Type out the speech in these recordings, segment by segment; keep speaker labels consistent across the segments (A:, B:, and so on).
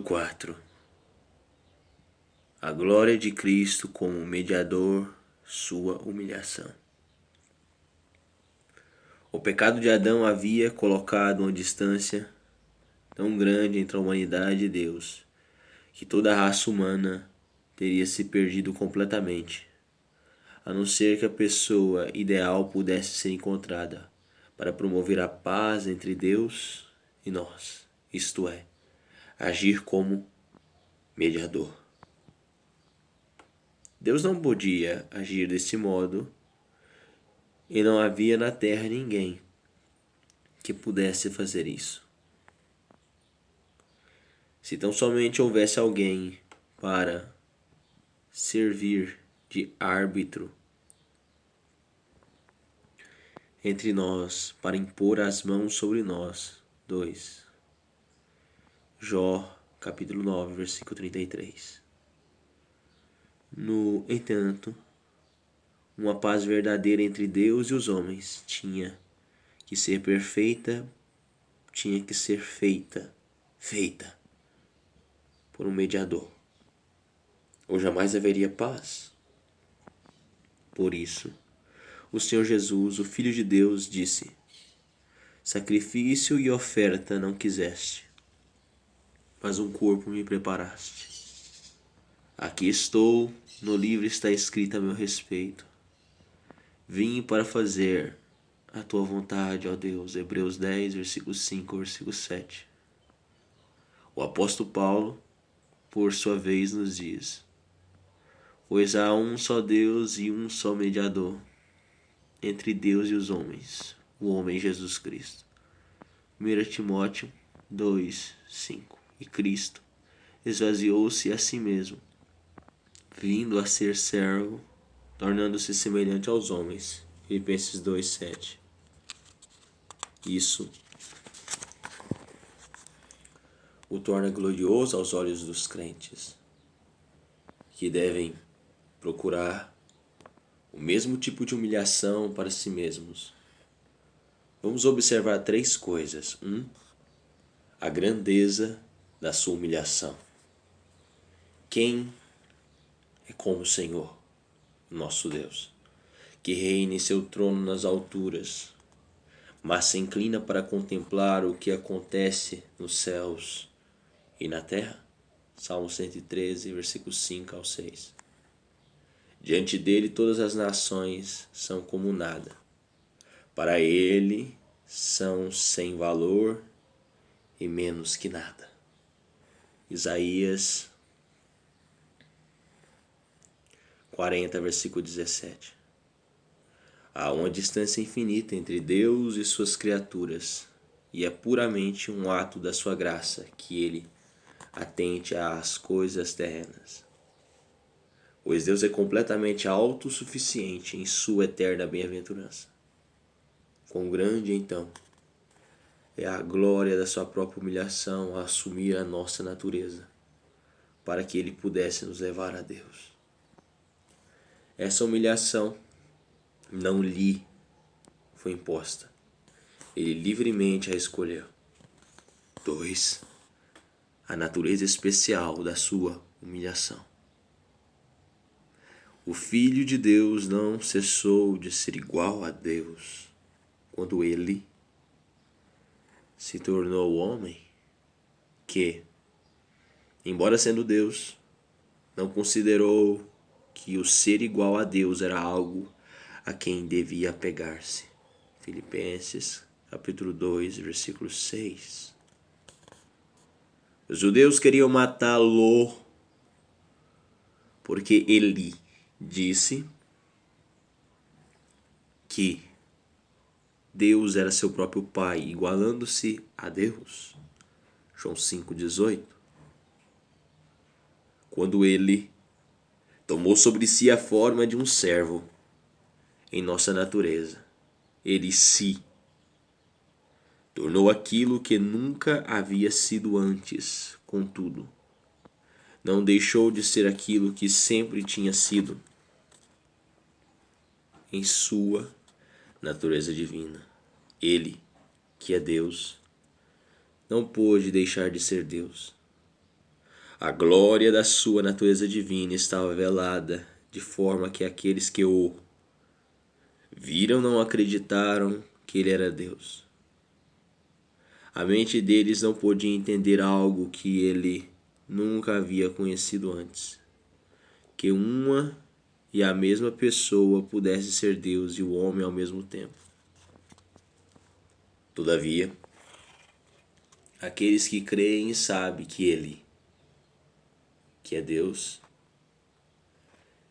A: 4. A glória de Cristo como mediador, sua humilhação. O pecado de Adão havia colocado uma distância tão grande entre a humanidade e Deus, que toda a raça humana teria se perdido completamente, a não ser que a pessoa ideal pudesse ser encontrada para promover a paz entre Deus e nós, isto é, agir como mediador. Deus não podia agir desse modo e não havia na terra ninguém que pudesse fazer isso. Se tão somente houvesse alguém para servir de árbitro entre nós, para impor as mãos sobre nós. 2. Jó, capítulo 9, versículo 33. No entanto, uma paz verdadeira entre Deus e os homens tinha que ser feita por um mediador, ou jamais haveria paz. Por isso, o Senhor Jesus, o Filho de Deus, disse: sacrifício e oferta não quiseste, mas um corpo me preparaste. Aqui estou, no livro está escrito a meu respeito. Vim para fazer a tua vontade, ó Deus. Hebreus 10, versículo 5, versículo 7. O apóstolo Paulo, por sua vez, nos diz: pois há um só Deus e um só mediador entre Deus e os homens, o homem Jesus Cristo. 1 Timóteo 2, 5. E Cristo esvaziou-se a si mesmo, vindo a ser servo, tornando-se semelhante aos homens. Filipenses 2, 7. Isso o torna glorioso aos olhos dos crentes, que devem procurar o mesmo tipo de humilhação para si mesmos. Vamos observar 3 coisas. 1. A grandeza da sua humilhação. Quem é como o Senhor, nosso Deus, que reina em seu trono nas alturas, mas se inclina para contemplar o que acontece nos céus e na terra? Salmo 113, versículos 5 ao 6. Diante dele todas as nações são como nada. Para ele são sem valor e menos que nada. Isaías 40, versículo 17. Há uma distância infinita entre Deus e suas criaturas, e é puramente um ato da sua graça que ele atente às coisas terrenas. Pois Deus é completamente autossuficiente em sua eterna bem-aventurança. Quão grande, então, é a glória da sua própria humilhação a assumir a nossa natureza, para que ele pudesse nos levar a Deus. Essa humilhação não lhe foi imposta. Ele livremente a escolheu. 2. A natureza especial da sua humilhação. O Filho de Deus não cessou de ser igual a Deus quando ele se tornou homem, que, embora sendo Deus, não considerou que o ser igual a Deus era algo a quem devia apegar-se. Filipenses, capítulo 2, versículo 6. Os judeus queriam matá-lo porque ele disse que Deus era seu próprio Pai, igualando-se a Deus. João 5,18. Quando ele tomou sobre si a forma de um servo, em nossa natureza, ele se tornou aquilo que nunca havia sido antes. Contudo, não deixou de ser aquilo que sempre tinha sido em sua natureza divina. Ele, que é Deus, não pôde deixar de ser Deus. A glória da sua natureza divina estava velada, de forma que aqueles que o viram não acreditaram que ele era Deus. A mente deles não podia entender algo que ele nunca havia conhecido antes, que uma e a mesma pessoa pudesse ser Deus e o homem ao mesmo tempo. Todavia, aqueles que creem e sabem que ele, que é Deus,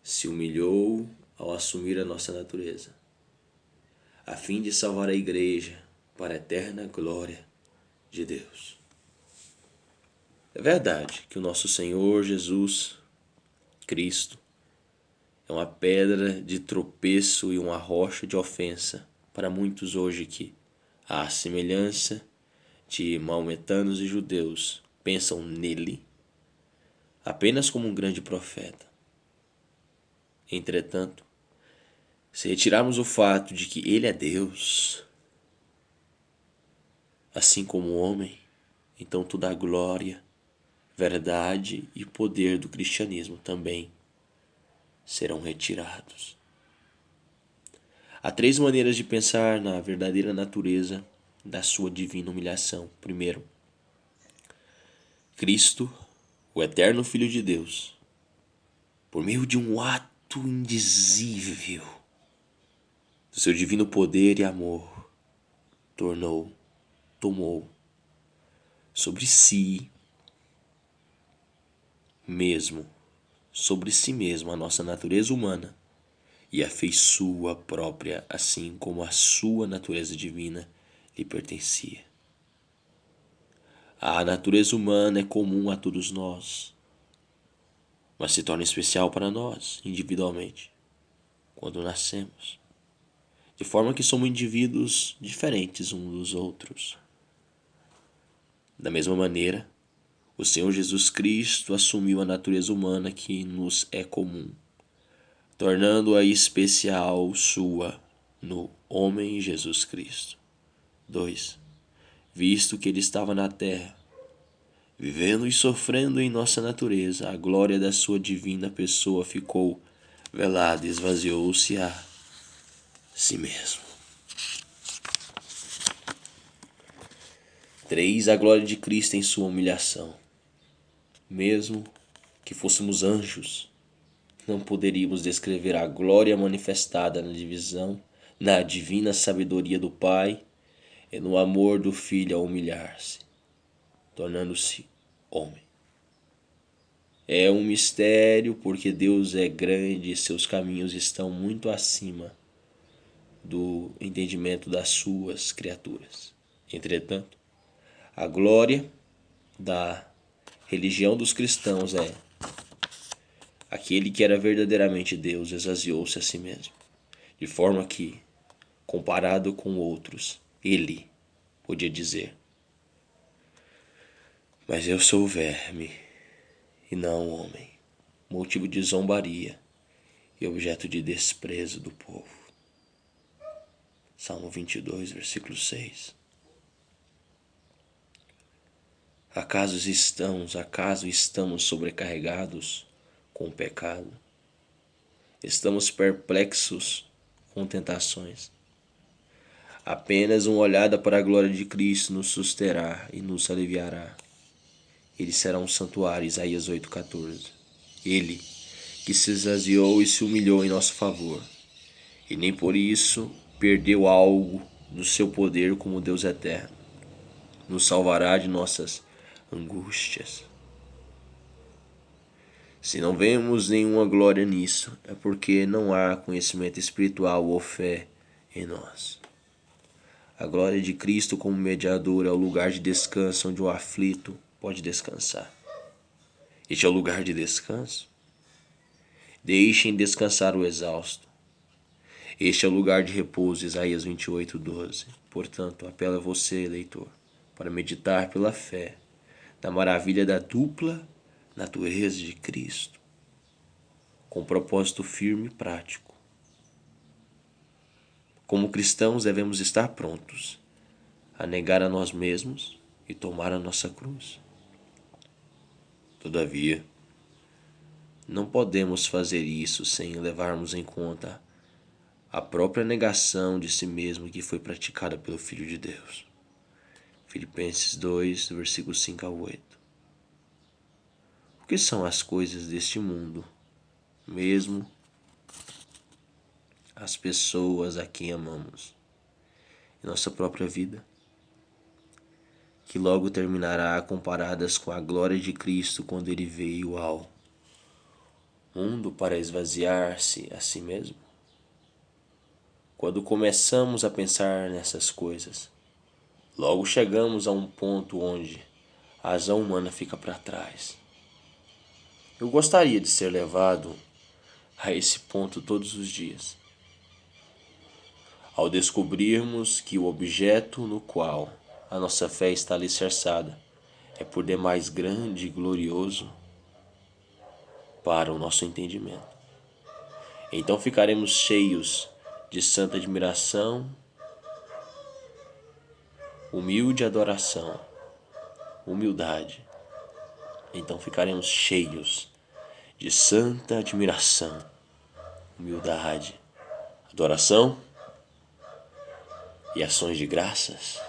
A: se humilhou ao assumir a nossa natureza, a fim de salvar a igreja para a eterna glória de Deus. É verdade que o nosso Senhor Jesus Cristo é uma pedra de tropeço e uma rocha de ofensa para muitos hoje que, à semelhança de maometanos e judeus, pensam nele apenas como um grande profeta. Entretanto, se retirarmos o fato de que ele é Deus, assim como o homem, então toda a glória, verdade e poder do cristianismo também serão retirados. Há 3 maneiras de pensar na verdadeira natureza da sua divina humilhação. Primeiro, Cristo, o eterno Filho de Deus, por meio de um ato indizível do seu divino poder e amor, tomou sobre si mesmo a nossa natureza humana e a fez sua própria, assim como a sua natureza divina lhe pertencia. A natureza humana é comum a todos nós, mas se torna especial para nós, individualmente, quando nascemos, de forma que somos indivíduos diferentes uns dos outros. Da mesma maneira, o Senhor Jesus Cristo assumiu a natureza humana que nos é comum, tornando-a especial sua no homem Jesus Cristo. 2. Visto que ele estava na terra, vivendo e sofrendo em nossa natureza, a glória da sua divina pessoa ficou velada e esvaziou-se a si mesmo. 3. A glória de Cristo em sua humilhação. Mesmo que fôssemos anjos, não poderíamos descrever a glória manifestada na divina sabedoria do Pai e no amor do Filho a humilhar-se, tornando-se homem. É um mistério porque Deus é grande e seus caminhos estão muito acima do entendimento das suas criaturas. Entretanto, a glória da religião dos cristãos é: aquele que era verdadeiramente Deus esvaziou-se a si mesmo, de forma que, comparado com outros, ele podia dizer: mas eu sou verme e não homem, motivo de zombaria e objeto de desprezo do povo. Salmo 22, versículo 6. Acaso estamos sobrecarregados com o pecado? Estamos perplexos com tentações? Apenas uma olhada para a glória de Cristo nos susterá e nos aliviará. Ele será um santuário, Isaías 8,14. Ele que se esvaziou e se humilhou em nosso favor, e nem por isso perdeu algo do seu poder como Deus eterno, nos salvará de nossas angústias. Se não vemos nenhuma glória nisso, é porque não há conhecimento espiritual ou fé em nós. A glória de Cristo como mediador é o lugar de descanso onde o aflito pode descansar. Este é o lugar de descanso. Deixem descansar o exausto. Este é o lugar de repouso, Isaías 28:12. Portanto, apelo a você, leitor, para meditar pela fé na maravilha da dupla natureza de Cristo, com propósito firme e prático. Como cristãos, devemos estar prontos a negar a nós mesmos e tomar a nossa cruz. Todavia, não podemos fazer isso sem levarmos em conta a própria negação de si mesmo que foi praticada pelo Filho de Deus. Filipenses 2, versículos 5 a 8. O que são as coisas deste mundo, mesmo as pessoas a quem amamos, e nossa própria vida, que logo terminará comparadas com a glória de Cristo quando ele veio ao mundo para esvaziar-se a si mesmo? Quando começamos a pensar nessas coisas, logo chegamos a um ponto onde a razão humana fica para trás. Eu gostaria de ser levado a esse ponto todos os dias. Ao descobrirmos que o objeto no qual a nossa fé está alicerçada é por demais grande e glorioso para o nosso entendimento. Então ficaremos cheios de santa admiração, humilde adoração, humildade. Então ficaremos cheios de santa admiração, humildade, adoração e ações de graças.